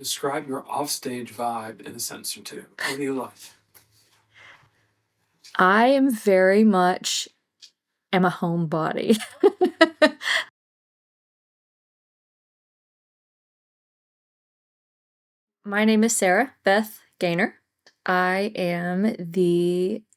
Describe your offstage vibe in a sentence or two. What do you like? I am very much am a homebody. My name is Sarah Beth Gaynor. I am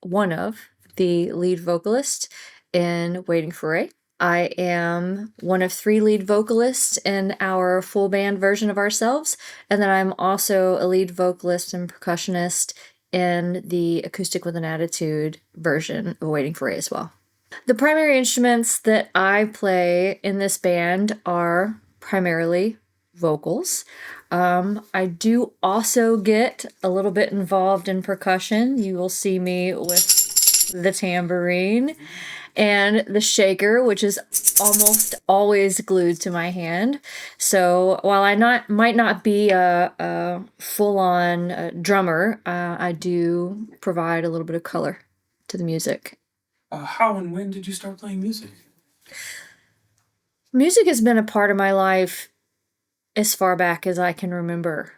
one of the lead vocalist in Waiting for Ray. I am one of 3 lead vocalists in our full band version of ourselves, and then I'm also a lead vocalist and percussionist in the Acoustic with an Attitude version of Waiting for Ray as well. The primary instruments that I play in this band are primarily vocals. I do also get a little bit involved in percussion. You will see me with the tambourine and the shaker, which is almost always glued to my hand. So while might not be a full-on drummer, I do provide a little bit of color to the music. How and when did you start playing music? Music has been a part of my life as far back as I can remember.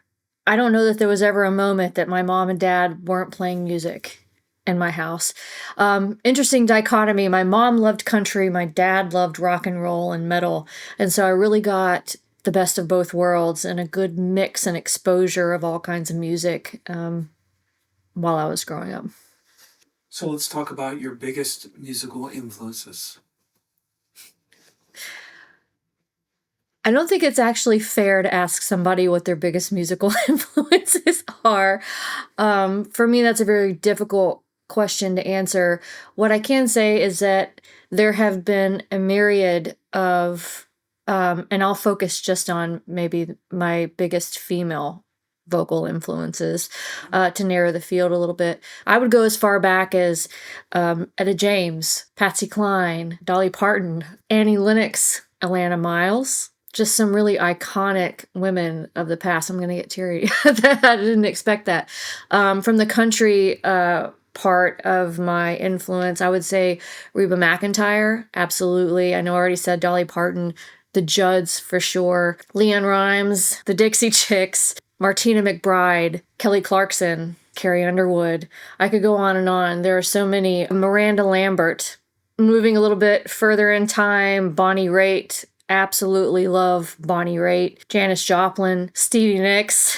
I don't know that there was ever a moment that my mom and dad weren't playing music in my house. Interesting dichotomy. My mom loved country, my dad loved rock and roll and metal. And so I really got the best of both worlds and a good mix and exposure of all kinds of music while I was growing up. So let's talk about your biggest musical influences. I don't think it's actually fair to ask somebody what their biggest musical influences are. For me, that's a very difficult question to answer. What I can say is that there have been a myriad of, and I'll focus just on maybe my biggest female vocal influences to narrow the field a little bit. I would go as far back as Etta James, Patsy Cline, Dolly Parton, Annie Lennox, Alana Miles. Just some really iconic women of the past. I'm going to get teary. I didn't expect that. From the country part of my influence, I would say Reba McEntire, absolutely. I know I already said Dolly Parton, the Judds for sure, LeAnn Rimes, the Dixie Chicks, Martina McBride, Kelly Clarkson, Carrie Underwood. I could go on and on. There are so many. Miranda Lambert. Moving a little bit further in time, Bonnie Raitt. Absolutely love Bonnie Raitt, Janis Joplin, Stevie Nicks,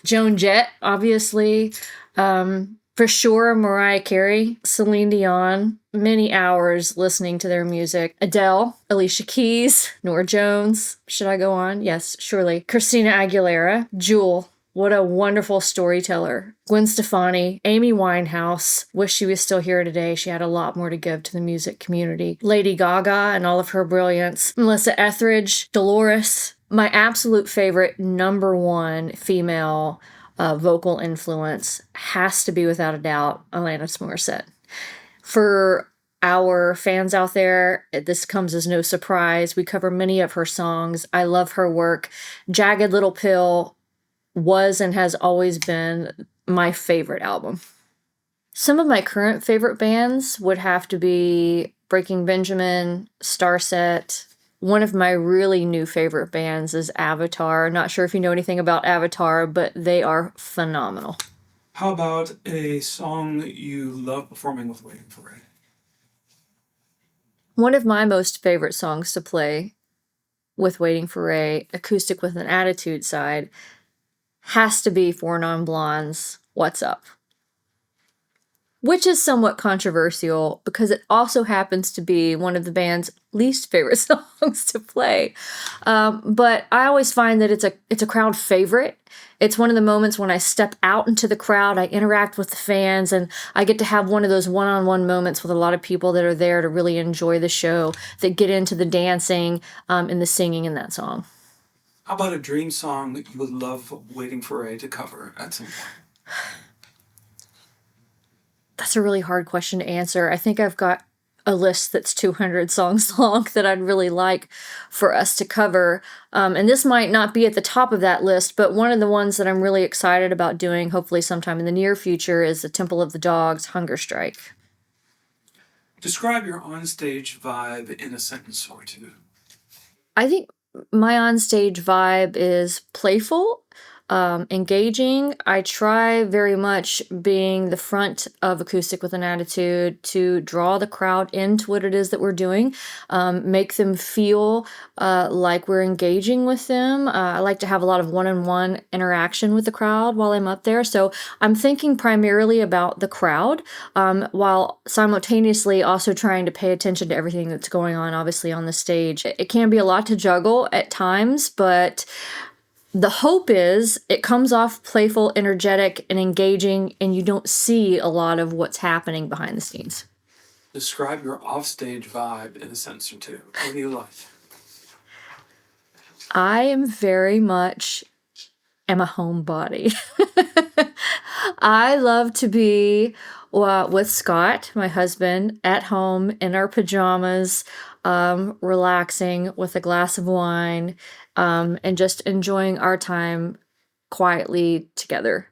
Joan Jett, obviously. For sure, Mariah Carey, Celine Dion, many hours listening to their music. Adele, Alicia Keys, Norah Jones. Should I go on? Yes, surely. Christina Aguilera, Jewel. What a wonderful storyteller. Gwen Stefani, Amy Winehouse. Wish she was still here today. She had a lot more to give to the music community. Lady Gaga and all of her brilliance. Melissa Etheridge, Dolores. My absolute favorite #1 female vocal influence has to be, without a doubt, Alanis Morissette. For our fans out there, this comes as no surprise. We cover many of her songs. I love her work. Jagged Little Pill was and has always been my favorite album. Some of my current favorite bands would have to be Breaking Benjamin, Starset. One of my really new favorite bands is Avatar. Not sure if you know anything about Avatar, but they are phenomenal. How about a song you love performing with Waiting for Ray? One of my most favorite songs to play with Waiting for Ray, Acoustic with an Attitude side, has to be Four Non Blondes' What's Up, which is somewhat controversial because it also happens to be one of the band's least favorite songs to play. But I always find that it's a crowd favorite. It's one of the moments when I step out into the crowd, I interact with the fans, and I get to have one of those one-on-one moments with a lot of people that are there to really enjoy the show, that get into the dancing and the singing in that song. How about a dream song that you would love Waiting for Ray to cover at some point? That's a really hard question to answer. I think I've got a list that's 200 songs long that I'd really like for us to cover. And this might not be at the top of that list, but one of the ones that I'm really excited about doing, hopefully sometime in the near future, is the Temple of the Dogs, Hunger Strike. Describe your onstage vibe in a sentence or two. I think my onstage vibe is playful. Engaging, I try very much being the front of Acoustic with an Attitude to draw the crowd into what it is that we're doing, make them feel like we're engaging with them. I like to have a lot of one-on-one interaction with the crowd while I'm up there. So I'm thinking primarily about the crowd, while simultaneously also trying to pay attention to everything that's going on, obviously, on the stage. It can be a lot to juggle at times, but the hope is it comes off playful, energetic, and engaging, and you don't see a lot of what's happening behind the scenes. Describe your offstage vibe in a sentence or two. What do you like? I am very much a homebody. I love to be with Scott, my husband, at home in our pajamas, relaxing with a glass of wine, and just enjoying our time quietly together.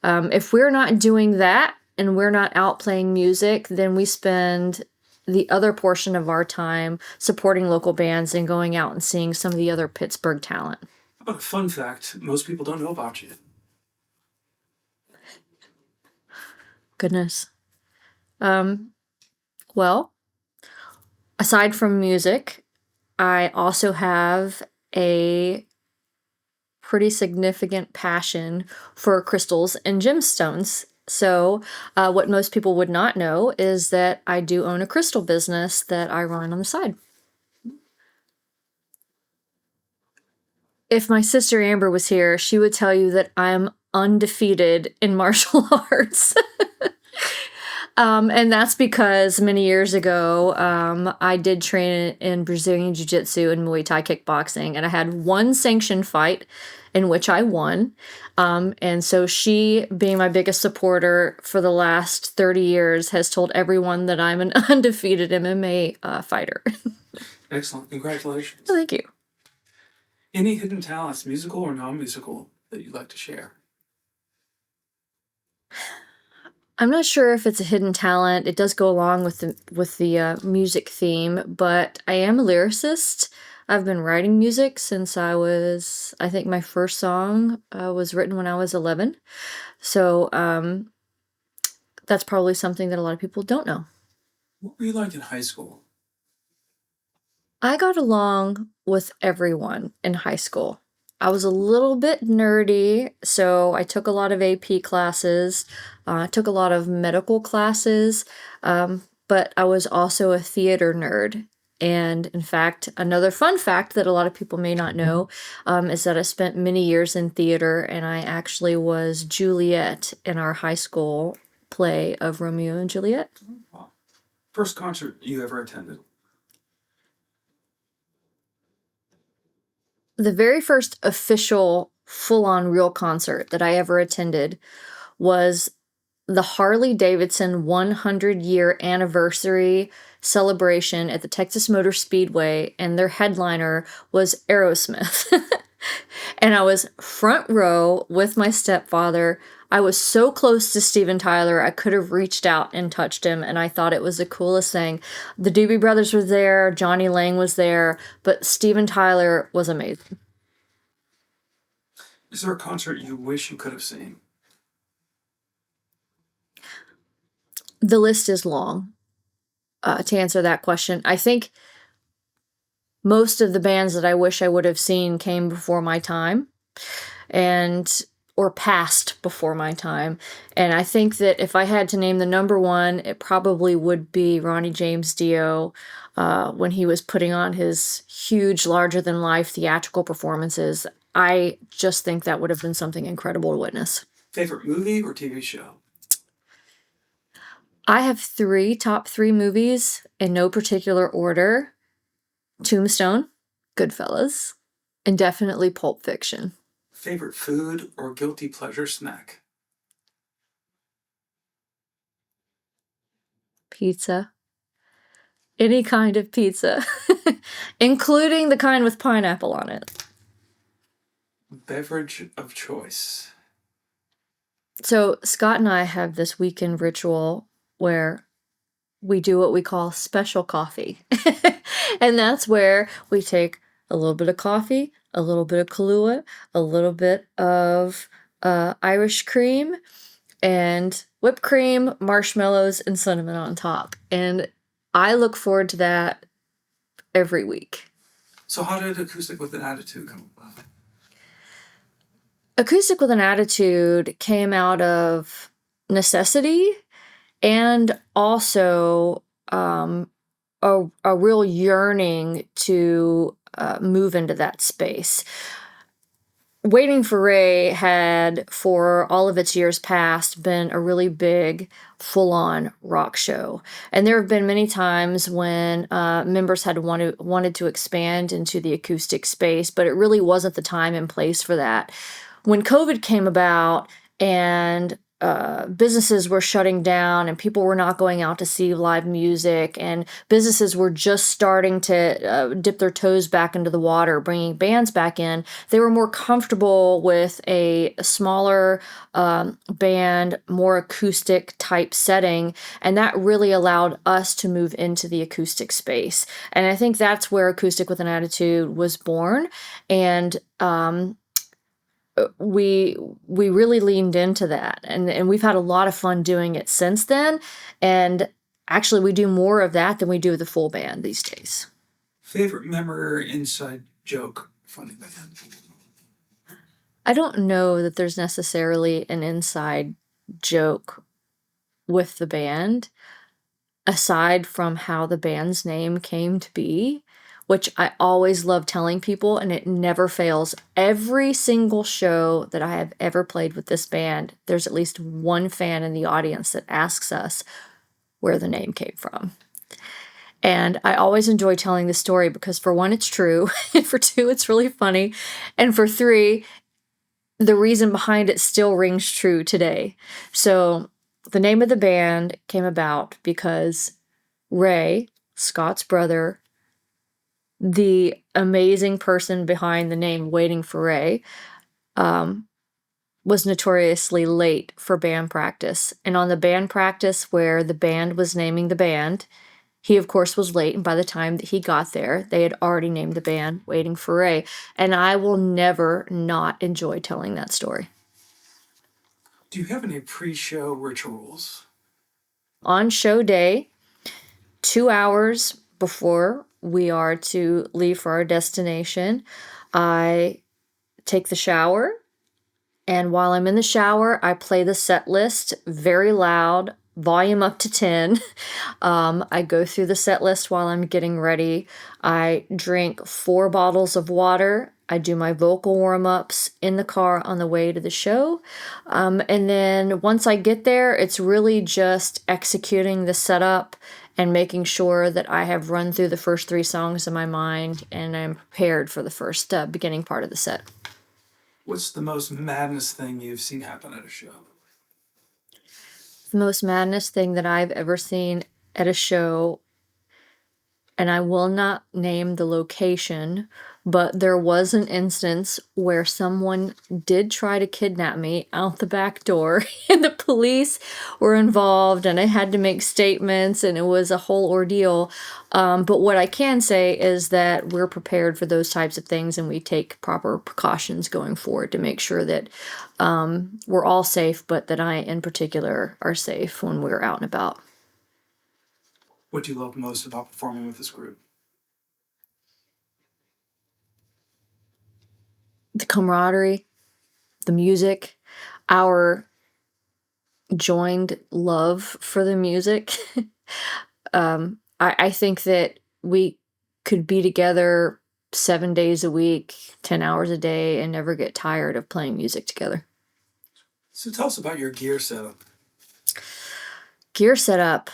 If we're not doing that and we're not out playing music, then we spend the other portion of our time supporting local bands and going out and seeing some of the other Pittsburgh talent. How about a fun fact most people don't know about you? Goodness. Well, aside from music, I also have a pretty significant passion for crystals and gemstones. So, what most people would not know is that I do own a crystal business that I run on the side. If my sister Amber was here, she would tell you that I'm undefeated in martial arts. And that's because many years ago, I did train in Brazilian Jiu-Jitsu and Muay Thai kickboxing, and I had one sanctioned fight in which I won. And so she, being my biggest supporter for the last 30 years, has told everyone that I'm an undefeated MMA fighter. Excellent. Congratulations. Oh, thank you. Any hidden talents, musical or non-musical, that you'd like to share? I'm not sure if it's a hidden talent. It does go along with the music theme, but I am a lyricist. I've been writing music since I think my first song was written when I was 11. So that's probably something that a lot of people don't know. What were you like in high school? I got along with everyone in high school. I was a little bit nerdy, so I took a lot of AP classes, took a lot of medical classes, but I was also a theater nerd. And in fact, another fun fact that a lot of people may not know is that I spent many years in theater, and I actually was Juliet in our high school play of Romeo and Juliet. Wow. First concert you ever attended? The very first official full-on real concert that I ever attended was the Harley-Davidson 100-year anniversary celebration at the Texas Motor Speedway, and their headliner was Aerosmith. And I was front row with my stepfather. I was so close to Steven Tyler, I could have reached out and touched him, and I thought it was the coolest thing. The Doobie Brothers were there, Johnny Lang was there, but Steven Tyler was amazing. Is there a concert you wish you could have seen? The list is long to answer that question. I think most of the bands that I wish I would have seen came before my time or passed before my time. And I think that if I had to name the number one, it probably would be Ronnie James Dio when he was putting on his huge, larger-than-life theatrical performances. I just think that would have been something incredible to witness. Favorite movie or TV show? I have top three movies in no particular order. Tombstone, Goodfellas, and definitely Pulp Fiction. Favorite food or guilty pleasure snack? Pizza. Any kind of pizza, including the kind with pineapple on it. Beverage of choice? So Scott and I have this weekend ritual where we do what we call special coffee. And that's where we take a little bit of coffee, a little bit of Kahlua, a little bit of Irish cream, and whipped cream, marshmallows, and cinnamon on top. And I look forward to that every week. So how did Acoustic with an Attitude come about? Acoustic with an Attitude came out of necessity and also a real yearning to move into that space. Waiting for Ray had, for all of its years past, been a really big, full-on rock show. And there have been many times when members had wanted to expand into the acoustic space, but it really wasn't the time and place for that. When COVID came about and businesses were shutting down and people were not going out to see live music and businesses were just starting to dip their toes back into the water, bringing bands back in, they were more comfortable with a smaller band, more acoustic type setting, and that really allowed us to move into the acoustic space. And I think that's where Acoustic with an Attitude was born. And we really leaned into that, and we've had a lot of fun doing it since then. And actually, we do more of that than we do the full band these days. Favorite memory or inside joke funny with him? I don't know that there's necessarily an inside joke with the band, aside from how the band's name came to be, which I always love telling people, and it never fails. Every single show that I have ever played with this band, there's at least one fan in the audience that asks us where the name came from. And I always enjoy telling the story because, for one, it's true, and for two, it's really funny, and for three, the reason behind it still rings true today. So the name of the band came about because Ray, Scott's brother, the amazing person behind the name Waiting for Ray, was notoriously late for band practice. And on the band practice where the band was naming the band, he, of course, was late. And by the time that he got there, they had already named the band Waiting for Ray. And I will never not enjoy telling that story. Do you have any pre-show rituals? On show day, 2 hours before we are to leave for our destination, I take the shower, and while I'm in the shower, I play the set list very loud, volume up to 10. I go through the set list while I'm getting ready. I drink 4 bottles of water. I do my vocal warm-ups in the car on the way to the show. And then once I get there, it's really just executing the setup and making sure that I have run through the first 3 songs in my mind and I'm prepared for the first beginning part of the set. What's the most madness thing you've seen happen at a show? The most madness thing that I've ever seen at a show, and I will not name the location, but there was an instance where someone did try to kidnap me out the back door, and the police were involved, and I had to make statements, and it was a whole ordeal. But what I can say is that we're prepared for those types of things, and we take proper precautions going forward to make sure that we're all safe, but that I, in particular, are safe when we're out and about. What do you love most about performing with this group? The camaraderie, the music, our joined love for the music. I think that we could be together 7 days a week, 10 hours a day, and never get tired of playing music together. So tell us about your gear setup. Gear setup.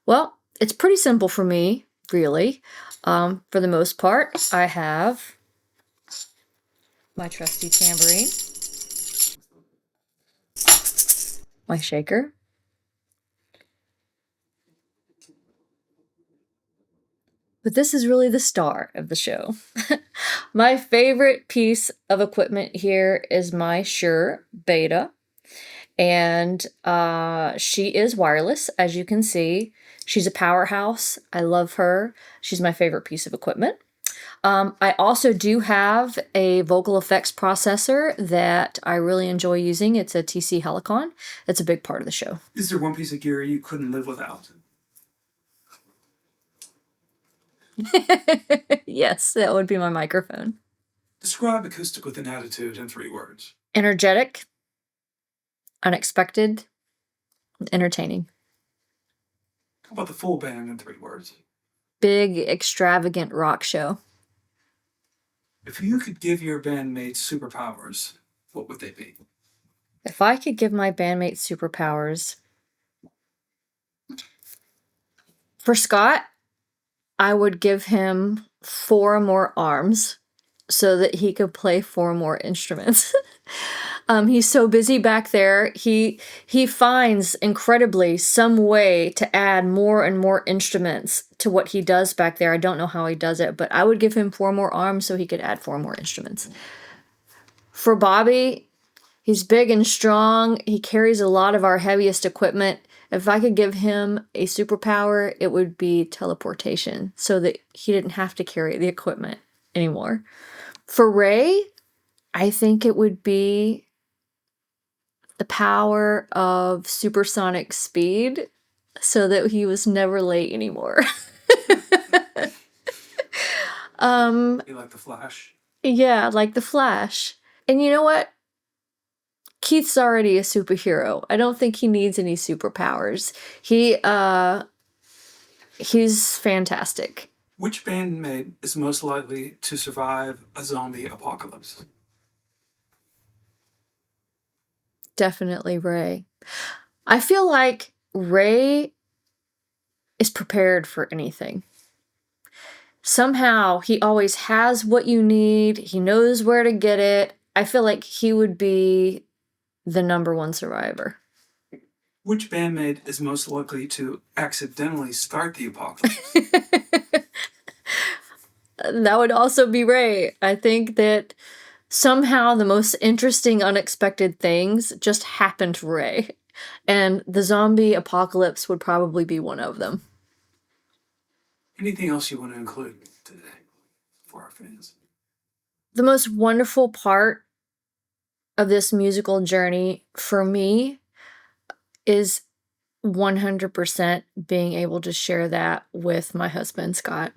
Well, it's pretty simple for me, really. For the most part, I have my trusty tambourine, my shaker, but this is really the star of the show. My favorite piece of equipment here is my Shure Beta, and she is wireless, as you can see. She's a powerhouse. I love her. She's my favorite piece of equipment. I also do have a vocal effects processor that I really enjoy using. It's a TC Helicon. It's a big part of the show. Is there one piece of gear you couldn't live without? Yes, that would be my microphone. Describe acoustic with an attitude in 3 words. Energetic, unexpected, entertaining. How about the full band in 3 words? Big, extravagant rock show. If you could give your bandmates superpowers, what would they be? If I could give my bandmates superpowers, for Scott, I would give him 4 more arms so that he could play 4 more instruments. He's so busy back there. He finds incredibly some way to add more and more instruments to what he does back there. I don't know how he does it, but I would give him 4 more arms so he could add 4 more instruments. For Bobby, he's big and strong. He carries a lot of our heaviest equipment. If I could give him a superpower, it would be teleportation so that he didn't have to carry the equipment anymore. For Ray, I think it would be the power of supersonic speed so that he was never late anymore. You like the Flash? Yeah, like the Flash. And you know what? Keith's already a superhero. I don't think he needs any superpowers. He's fantastic. Which bandmate is most likely to survive a zombie apocalypse? Definitely Ray. I feel like Ray is prepared for anything. Somehow he always has what you need. He knows where to get it. I feel like he would be the #1 survivor. Which bandmate is most likely to accidentally start the apocalypse? That would also be Ray. I think that somehow the most interesting, unexpected things just happened to Ray. And the zombie apocalypse would probably be one of them. Anything else you want to include today for our fans? The most wonderful part of this musical journey for me is 100% being able to share that with my husband, Scott.